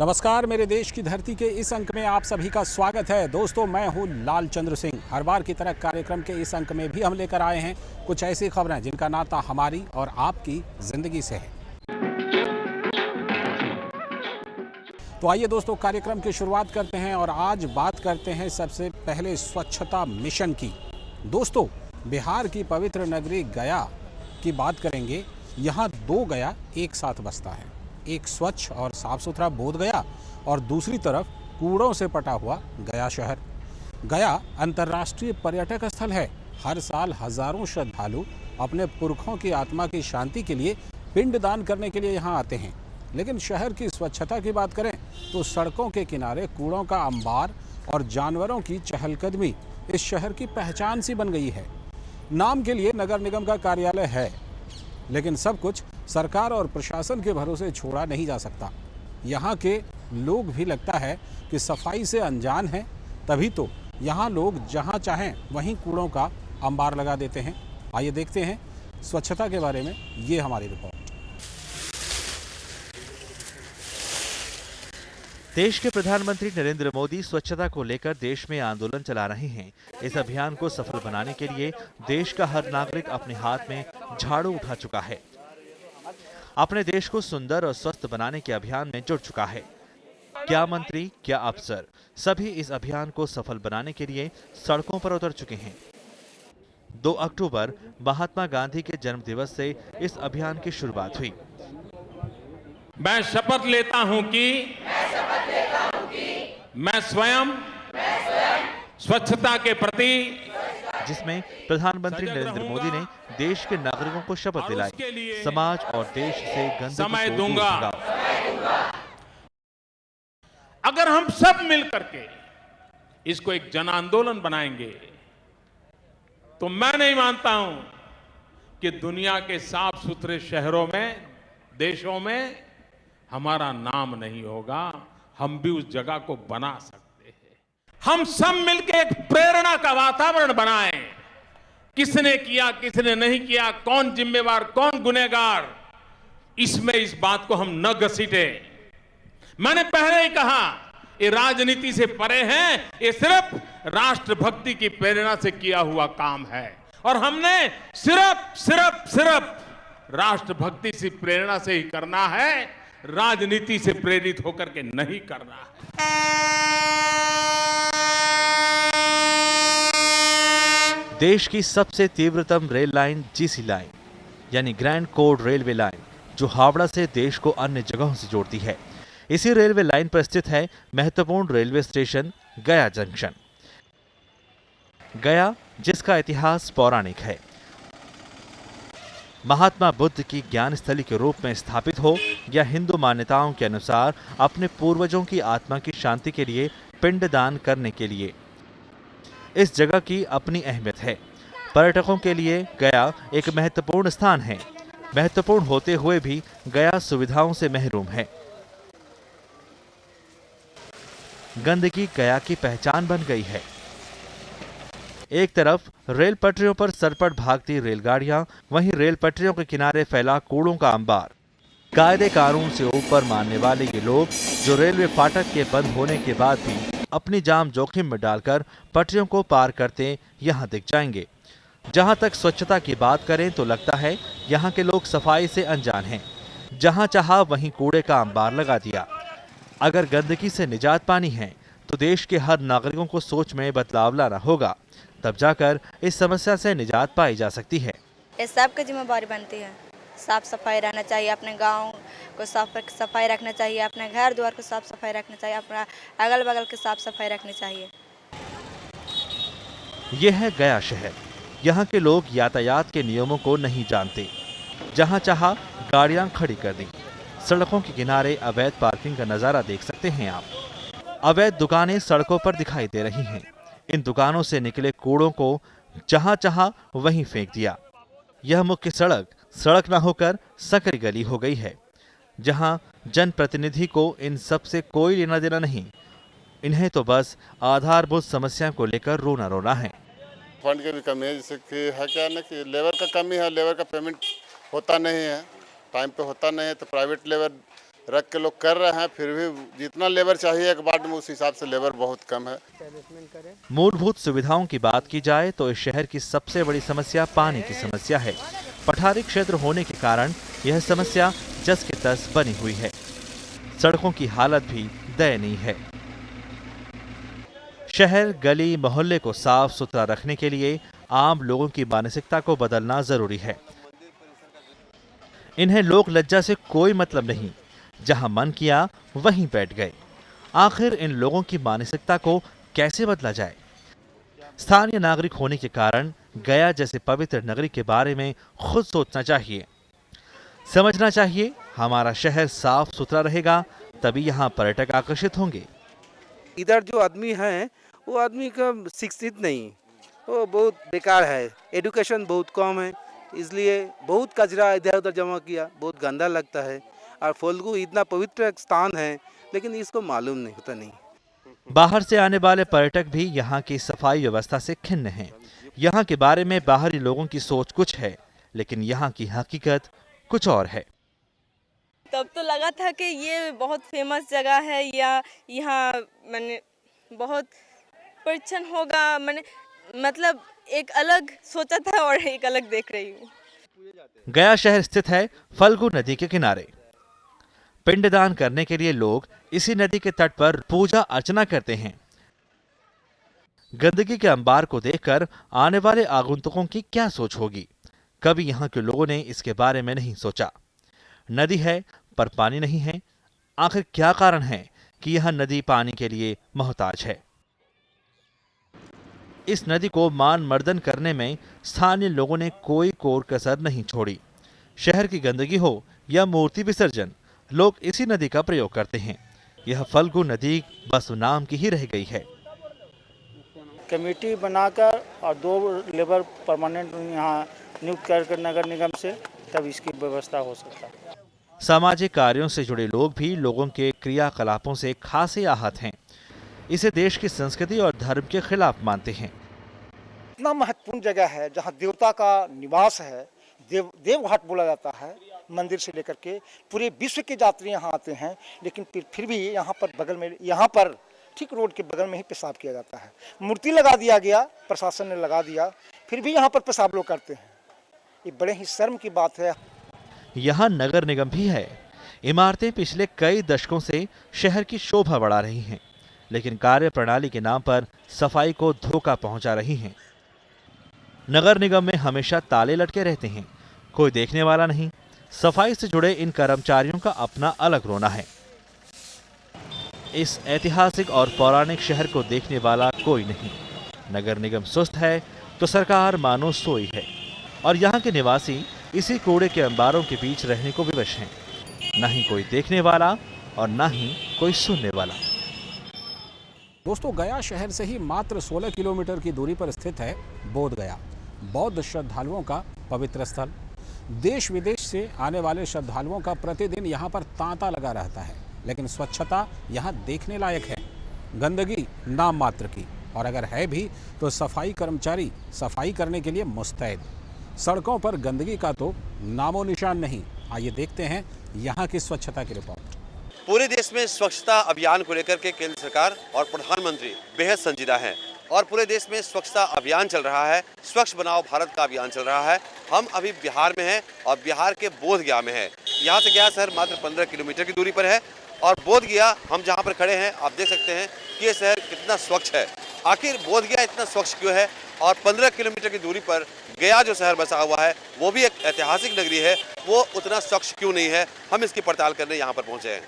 नमस्कार, मेरे देश की धरती के इस अंक में आप सभी का स्वागत है। दोस्तों, मैं हूं लाल चंद्र सिंह। हर बार की तरह कार्यक्रम के इस अंक में भी हम लेकर आए हैं कुछ ऐसी खबरें जिनका नाता हमारी और आपकी जिंदगी से है। तो आइए दोस्तों, कार्यक्रम की शुरुआत करते हैं और आज बात करते हैं सबसे पहले स्वच्छता मिशन की। दोस्तों, बिहार की पवित्र नगरी गया की बात करेंगे। यहाँ दो गया एक साथ बसता है, एक स्वच्छ और साफ सुथरा बोध गया और दूसरी तरफ कूड़ों से पटा हुआ गया शहर। गया अंतर्राष्ट्रीय पर्यटक स्थल है। हर साल हजारों श्रद्धालु अपने पुरखों की आत्मा की शांति के लिए पिंडदान करने के लिए यहाँ आते हैं। लेकिन शहर की स्वच्छता की बात करें तो सड़कों के किनारे कूड़ों का अंबार और जानवरों की चहलकदमी इस शहर की पहचान सी बन गई है। नाम के लिए नगर निगम का कार्यालय है, लेकिन सब कुछ सरकार और प्रशासन के भरोसे छोड़ा नहीं जा सकता। यहाँ के लोग भी लगता है कि सफाई से अनजान हैं, तभी तो यहाँ लोग जहाँ चाहें वहीं कूड़ों का अंबार लगा देते हैं। आइए देखते हैं स्वच्छता के बारे में ये हमारी रिपोर्ट। देश के प्रधानमंत्री नरेंद्र मोदी स्वच्छता को लेकर देश में आंदोलन चला रहे हैं। इस अभियान को सफल बनाने के लिए देश का हर नागरिक अपने हाथ में झाड़ू उठा चुका है। अपने देश को सुंदर और स्वस्थ बनाने के अभियान में जुट चुका है। क्या मंत्री, क्या अफसर, सभी इस अभियान को सफल बनाने के लिए सड़कों पर उतर चुके हैं। 2 अक्टूबर महात्मा गांधी के जन्म दिवस से इस अभियान की शुरुआत हुई। मैं शपथ लेता हूं कि मैं स्वयं स्वच्छता के प्रति, जिसमें प्रधानमंत्री नरेंद्र मोदी ने देश के नागरिकों को शपथ दिलाई, समाज और देश से गंदगी समय को दूंगा। दूर भगाओ। अगर हम सब मिलकर के इसको एक जन आंदोलन बनाएंगे तो मैं नहीं मानता हूं कि दुनिया के साफ सुथरे शहरों में, देशों में हमारा नाम नहीं होगा। हम भी उस जगह को बना सकते हैं। हम सब मिलकर एक प्रेरणा का वातावरण बनाएं। किसने किया, किसने नहीं किया, कौन जिम्मेवार, कौन गुनहगार, इसमें इस बात को हम न घसीटे। मैंने पहले ही कहा, ये राजनीति से परे है, ये सिर्फ राष्ट्रभक्ति की प्रेरणा से किया हुआ काम है और हमने सिर्फ राष्ट्रभक्ति से प्रेरणा से ही करना है, राजनीति से प्रेरित होकर के नहीं करना है। देश की सबसे तीव्रतम रेल लाइन जीसी लाइन यानी ग्रैंड कोड रेलवे लाइन, जो हावड़ा से देश को अन्य जगहों से जोड़ती है। इसी रेलवे लाइन पर स्थित है महत्वपूर्ण रेलवे स्टेशन गया जंक्शन। गया, जिसका इतिहास पौराणिक है, महात्मा बुद्ध की ज्ञान स्थली के रूप में स्थापित हो या हिंदू मान्यताओं के अनुसार अपने पूर्वजों की आत्मा की शांति के लिए पिंडदान करने के लिए, इस जगह की अपनी अहमियत है। पर्यटकों के लिए गया एक महत्वपूर्ण स्थान है। महत्वपूर्ण होते हुए भी गया सुविधाओं से महरूम है। गंदगी गया की पहचान बन गई है। एक तरफ रेल पटरियों पर सरपट भागती रेलगाड़ियां, वहीं रेल पटरियों के किनारे फैला कूड़ों का अंबार। कायदे कानून से ऊपर मानने वाले ये लोग जो रेलवे फाटक के बंद होने के बाद भी अपनी जान जोखिम में डालकर पटरियों को पार करते यहां दिख जाएंगे। जहां तक स्वच्छता की बात करें तो लगता है यहां के लोग सफाई से अनजान हैं। जहां चाहा वहीं कूड़े का अंबार लगा दिया। अगर गंदगी से निजात पानी है तो देश के हर नागरिकों को सोच में बदलाव लाना होगा, तब जाकर इस समस्या से निजात पाई जा सकती है। ये सबकी जिम्मेदारी बनती है। साफ सफाई रहना चाहिए, अपने गांव को साफ सफाई रखना चाहिए, अपने घर द्वार को साफ सफाई रखना चाहिए, अपना अगल बगल की साफ सफाई रखनी चाहिए। यह है गया शहर। यहाँ के लोग यातायात के नियमों को नहीं जानते। जहाँ चाहा गाड़ियां खड़ी कर दी। सड़कों के किनारे अवैध पार्किंग का नजारा देख सकते हैं आप। अवैध दुकानें सड़कों पर दिखाई दे रही हैं। इन दुकानों से निकले कूड़ों को जहां चाहा वहीं फेंक दिया। यह मुख्य सड़क न होकर सकरी गली हो गई है, जहां जनप्रतिनिधि को इन सब से कोई लेना देना नहीं। इन्हें तो बस आधारभूत समस्या को लेकर रोना रोना है। फंड की भी कमी है, जैसे कि है क्या ना कि लेबर का कमी है, लेबर का पेमेंट होता नहीं है, टाइम पे होता नहीं है, तो प्राइवेट लेबर रख के लोग कर रहे हैं, फिर भी जितना लेबर चाहिए एक वार्ड में उस हिसाब से लेबर बहुत कम है। मूलभूत सुविधाओं की बात की जाए तो इस शहर की सबसे बड़ी समस्या पानी की समस्या है। पठारी क्षेत्र होने के कारण यह समस्या जस के तस बनी हुई है। सड़कों की हालत भी दयनीय है। शहर गली मोहल्ले को साफ सुथरा रखने के लिए आम लोगों की मानसिकता को बदलना जरूरी है। इन्हें लोक लज्जा से कोई मतलब नहीं, जहां मन किया वहीं बैठ गए। आखिर इन लोगों की मानसिकता को कैसे बदला जाए? स्थानीय नागरिक होने के कारण गया जैसे पवित्र नगरी के बारे में खुद सोचना चाहिए, समझना चाहिए। हमारा शहर साफ सुथरा रहेगा तभी यहाँ पर्यटक आकर्षित होंगे। इधर जो आदमी है वो आदमी का शिक्षित नहीं, वो बहुत बेकार है, एजुकेशन बहुत कम है, इसलिए बहुत कचरा इधर उधर जमा किया, बहुत गंदा लगता है। और फल्गु इतना पवित्र एक स्थान है लेकिन इसको मालूम नहीं होता नहीं। बाहर से आने वाले पर्यटक भी यहाँ की सफाई व्यवस्था से खिन्न हैं। यहाँ के बारे में बाहरी लोगों की सोच कुछ है, लेकिन यहाँ की हकीकत कुछ और है। तब तो लगा था कि ये बहुत फेमस जगह है या यहाँ मैंने बहुत परिचन्न होगा, मैंने मतलब एक अलग सोचा था और एक अलग देख रही हूँ। गया शहर स्थित है फल्गु नदी के किनारे। पिंडदान करने के लिए लोग इसी नदी के तट पर पूजा अर्चना करते हैं। गंदगी के अंबार को देखकर आने वाले आगंतुकों की क्या सोच होगी? कभी यहाँ के लोगों ने इसके बारे में नहीं सोचा। नदी है पर पानी नहीं है। आखिर क्या कारण है कि यह नदी पानी के लिए मोहताज है? इस नदी को मान मर्दन करने में स्थानीय लोगों ने कोई कोर कसर नहीं छोड़ी। शहर की गंदगी हो या मूर्ति विसर्जन, लोग इसी नदी का प्रयोग करते हैं। यह फल्गु नदी बस नाम की ही रह गई है। कमेटी बनाकर और 2 लेबर परमानेंट यहाँ नियुक्त कर नगर निगम से, तब इसकी व्यवस्था हो सकता है। सामाजिक कार्यों से जुड़े लोग भी लोगों के क्रियाकलापों से खासे आहत हैं। इसे देश की संस्कृति और धर्म के खिलाफ मानते हैं। इतना महत्वपूर्ण जगह है जहाँ देवता का निवास है, देवघाट बोला जाता है। मंदिर से लेकर के पूरे विश्व के यात्री यहाँ आते हैं, लेकिन फिर भी यहाँ पर बगल में, यहाँ पर ठीक रोड के बगल में ही पेशाब किया जाता है। मूर्ति लगा दिया गया, प्रशासन ने लगा दिया, फिर भी यहाँ पर पेशाब लोग करते हैं। ये बड़े ही शर्म की बात है। यहाँ नगर निगम भी है। इमारतें पिछले कई दशकों से शहर की शोभा बढ़ा रही हैं, लेकिन कार्य प्रणाली के नाम पर सफाई को धोखा पहुंचा रही हैं। नगर निगम में हमेशा ताले लटके रहते हैं, कोई देखने वाला नहीं। सफाई से जुड़े इन कर्मचारियों का अपना अलग रोना है। इस ऐतिहासिक और पौराणिक शहर को देखने वाला कोई नहीं। नगर निगम सुस्त है तो सरकार मानो सोई है, और यहाँ के निवासी इसी कूड़े के अंबारों के बीच रहने को विवश हैं। न ही कोई देखने वाला और न ही कोई सुनने वाला। दोस्तों, गया शहर से ही मात्र 16 किलोमीटर की दूरी पर स्थित है बोध गया, बौद्ध श्रद्धालुओं का पवित्र स्थल। देश विदेश से आने वाले श्रद्धालुओं का प्रतिदिन यहाँ पर तांता लगा रहता है, लेकिन स्वच्छता यहाँ देखने लायक है। गंदगी नाम मात्र की, और अगर है भी तो सफाई कर्मचारी सफाई करने के लिए मुस्तैद। सड़कों पर गंदगी का तो नामो निशान नहीं। आइए देखते हैं यहाँ की स्वच्छता की रिपोर्ट। पूरे देश में स्वच्छता अभियान को लेकर के केंद्र सरकार और प्रधानमंत्री बेहद संजीदा हैं, और पूरे देश में स्वच्छता अभियान चल रहा है। स्वच्छ बनाओ भारत का अभियान चल रहा है। हम अभी बिहार में हैं और बिहार के बोध गया में हैं। यहाँ से गया शहर मात्र 15 किलोमीटर की दूरी पर है, और बोध गया हम जहाँ पर खड़े हैं आप देख सकते हैं कि ये शहर कितना स्वच्छ है। आखिर बोध गया इतना स्वच्छ क्यों है, और 15 किलोमीटर की दूरी पर गया जो शहर बसा हुआ है वो भी एक ऐतिहासिक नगरी है, वो उतना स्वच्छ क्यों नहीं है? हम इसकी पड़ताल करने यहाँ पर पहुँचे हैं।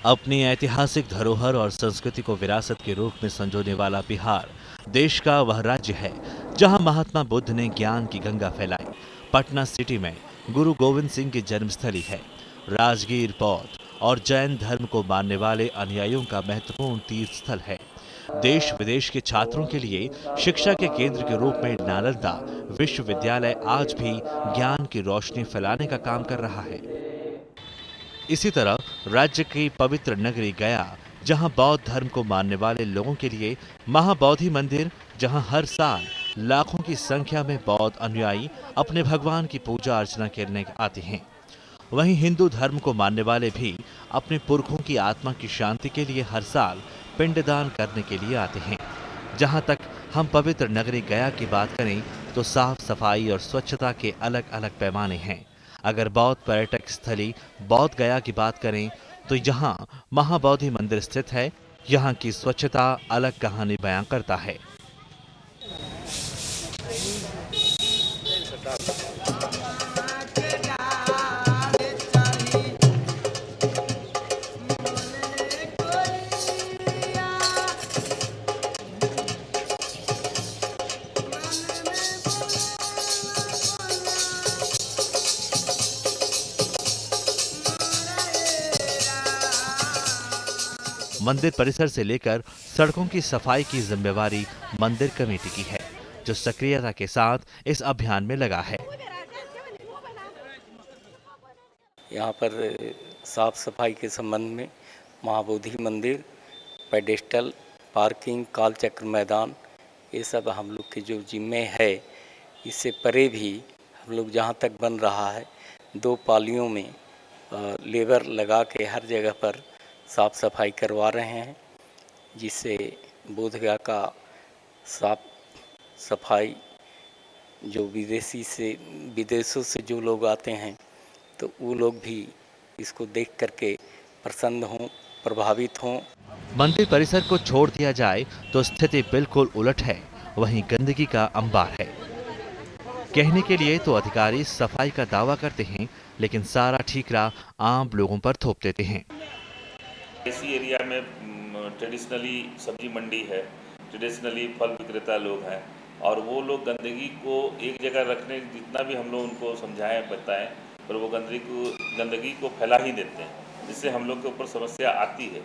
अपनी ऐतिहासिक धरोहर और संस्कृति को विरासत के रूप में संजोने वाला बिहार देश का वह राज्य है जहां महात्मा बुद्ध ने ज्ञान की गंगा फैलाई। पटना सिटी में गुरु गोविंद सिंह की जन्मस्थली है। राजगीर बौद्ध और जैन धर्म को मानने वाले अनुयायियों का महत्वपूर्ण तीर्थ स्थल है। देश विदेश के छात्रों के लिए शिक्षा के केंद्र के रूप में नालंदा विश्वविद्यालय आज भी ज्ञान की रोशनी फैलाने का काम कर रहा है। इसी तरह राज्य की पवित्र नगरी गया, जहां बौद्ध धर्म को मानने वाले लोगों के लिए महाबोधि मंदिर, जहां हर साल लाखों की संख्या में बौद्ध अनुयायी अपने भगवान की पूजा अर्चना करने आते हैं। वहीं हिंदू धर्म को मानने वाले भी अपने पुरखों की आत्मा की शांति के लिए हर साल पिंडदान करने के लिए आते हैं। जहां तक हम पवित्र नगरी गया की बात करें तो साफ सफाई और स्वच्छता के अलग अलग पैमाने हैं। अगर बौद्ध पर्यटक स्थली बौद्ध गया की बात करें तो यहाँ महाबोधि मंदिर स्थित है। यहाँ की स्वच्छता अलग कहानी बयां करता है। मंदिर परिसर से लेकर सड़कों की सफाई की जिम्मेवारी मंदिर कमेटी की है, जो सक्रियता के साथ इस अभियान में लगा है। यहाँ पर साफ सफाई के संबंध में महाबोधि मंदिर, पेडेस्टल, पार्किंग, कालचक्र मैदान, ये सब हम लोग के जो जिम्मे है। इससे परे भी हम लोग जहाँ तक बन रहा है 2 पालियों में लेबर लगा के हर जगह पर साफ सफाई करवा रहे हैं, जिससे बोधगया का साफ सफाई जो विदेशों से जो लोग आते हैं तो वो लोग भी इसको देख करके प्रसन्न हों, प्रभावित हों। मंदिर परिसर को छोड़ दिया जाए तो स्थिति बिल्कुल उलट है, वहीं गंदगी का अंबार है। कहने के लिए तो अधिकारी सफाई का दावा करते हैं, लेकिन सारा ठीकरा आम लोगों पर थोप देते हैं। इसी एरिया में ट्रेडिशनली सब्जी मंडी है, ट्रेडिशनली फल विक्रेता लोग हैं, और वो लोग गंदगी को एक जगह रखने जितना भी हम लोग उनको समझाएं बताएं, पर वो गंदगी को फैला ही देते हैं, जिससे हम लोग के ऊपर समस्या आती है।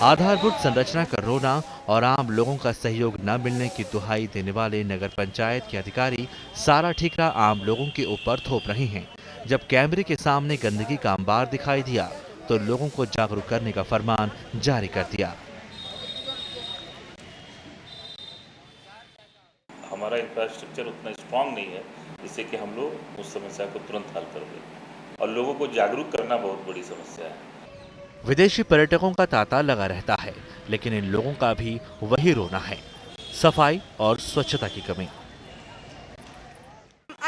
आधारभूत संरचना का रोना और आम लोगों का सहयोग न मिलने की दुहाई देने वाले नगर पंचायत के अधिकारी सारा ठीकरा आम लोगों के ऊपर थोप रहे हैं। जब कैमरे के सामने गंदगी का अंबार दिखाई दिया तो लोगों को जागरूक करने का फरमान जारी कर दिया। हमारा इंफ्रास्ट्रक्चर उतना स्ट्रांग नहीं है जिससे कि हम लोग उस समस्या को तुरंत हल कर दें, और लोगों को जागरूक करना बहुत बड़ी समस्या है। विदेशी पर्यटकों का तांता लगा रहता है, लेकिन इन लोगों का भी वही रोना है, सफाई और स्वच्छता की कमी।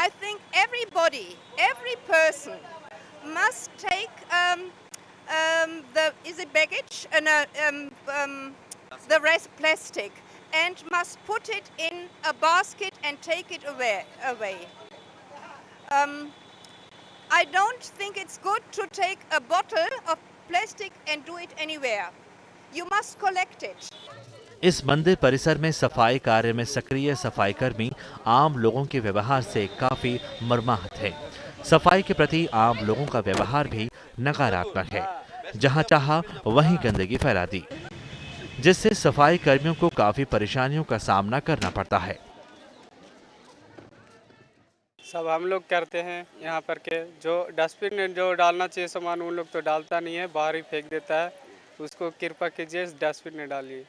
I think every person must take the baggage and the rest plastic and must put it in a basket and take it away. I don't think it's good to take a bottle of plastic and do it anywhere. You must collect it. इस मंदिर परिसर में सफाई कार्य में सक्रिय सफाई कर्मी आम लोगों के व्यवहार से काफी मर्माहत है। सफाई के प्रति आम लोगों का व्यवहार भी नकारात्मक है। जहां चाहा वहीं गंदगी फैला दी, जिससे सफाई कर्मियों को काफी परेशानियों का सामना करना पड़ता है। सब हम लोग करते हैं यहाँ पर के जो डस्टबिन में जो डालना चाहिए सामान उन लोग तो डालता नहीं है, बाहर ही फेंक देता है। उसको कृपा कीजिए डस्टबिन में डालिए।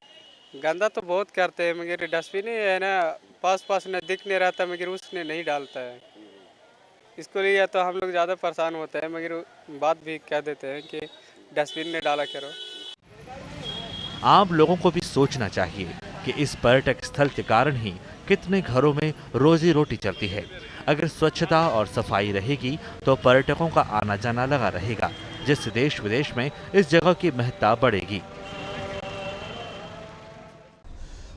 गंदा तो बहुत करते हैं, मगर डस्टबिन ही है ना, पास न दिख नहीं रहता, मगर उसने नहीं डालता है। इसको लिए तो हम लोग ज़्यादा परेशान होते हैं, मगर बात भी कह देते हैं कि डस्टबिन में डाला करो। आम लोगों को भी सोचना चाहिए कि इस पर्यटक स्थल के कारण ही कितने घरों में रोजी रोटी चलती है। अगर स्वच्छता और सफाई रहेगी तो पर्यटकों का आना जाना लगा रहेगा, जिससे देश विदेश में इस जगह की महत्ता बढ़ेगी।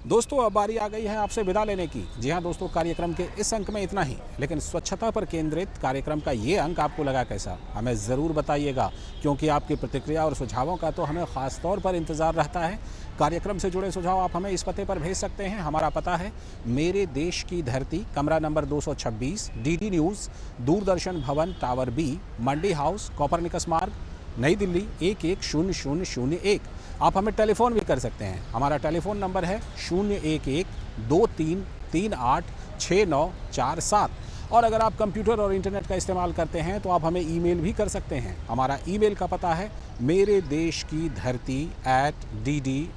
दोस्तों, अब बारी आ गई है आपसे विदा लेने की। जी हाँ दोस्तों, कार्यक्रम के इस अंक में इतना ही, लेकिन स्वच्छता पर केंद्रित कार्यक्रम का ये अंक आपको लगा कैसा, हमें ज़रूर बताइएगा, क्योंकि आपकी प्रतिक्रिया और सुझावों का तो हमें ख़ास तौर पर इंतज़ार रहता है। कार्यक्रम से जुड़े सुझाव आप हमें इस पते पर भेज सकते हैं। हमारा पता है मेरे देश की धरती, कमरा नंबर 226, DD न्यूज़, दूरदर्शन भवन, टावर B, मंडी हाउस, कोपरनिकस मार्ग, नई दिल्ली 110001। आप हमें टेलीफोन भी कर सकते हैं। हमारा टेलीफोन नंबर है 011-2338-6947। और अगर आप कंप्यूटर और इंटरनेट का इस्तेमाल करते हैं तो आप हमें ईमेल भी कर सकते हैं। हमारा ईमेल का पता है मेरे देश की धरती @dd.nic.in।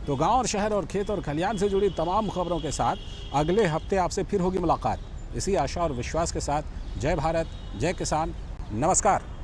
तो गांव और शहर और खेत और खलियान से जुड़ी तमाम खबरों के साथ अगले हफ्ते आपसे फिर होगी मुलाकात। इसी आशा और विश्वास के साथ जय भारत, जय किसान, नमस्कार।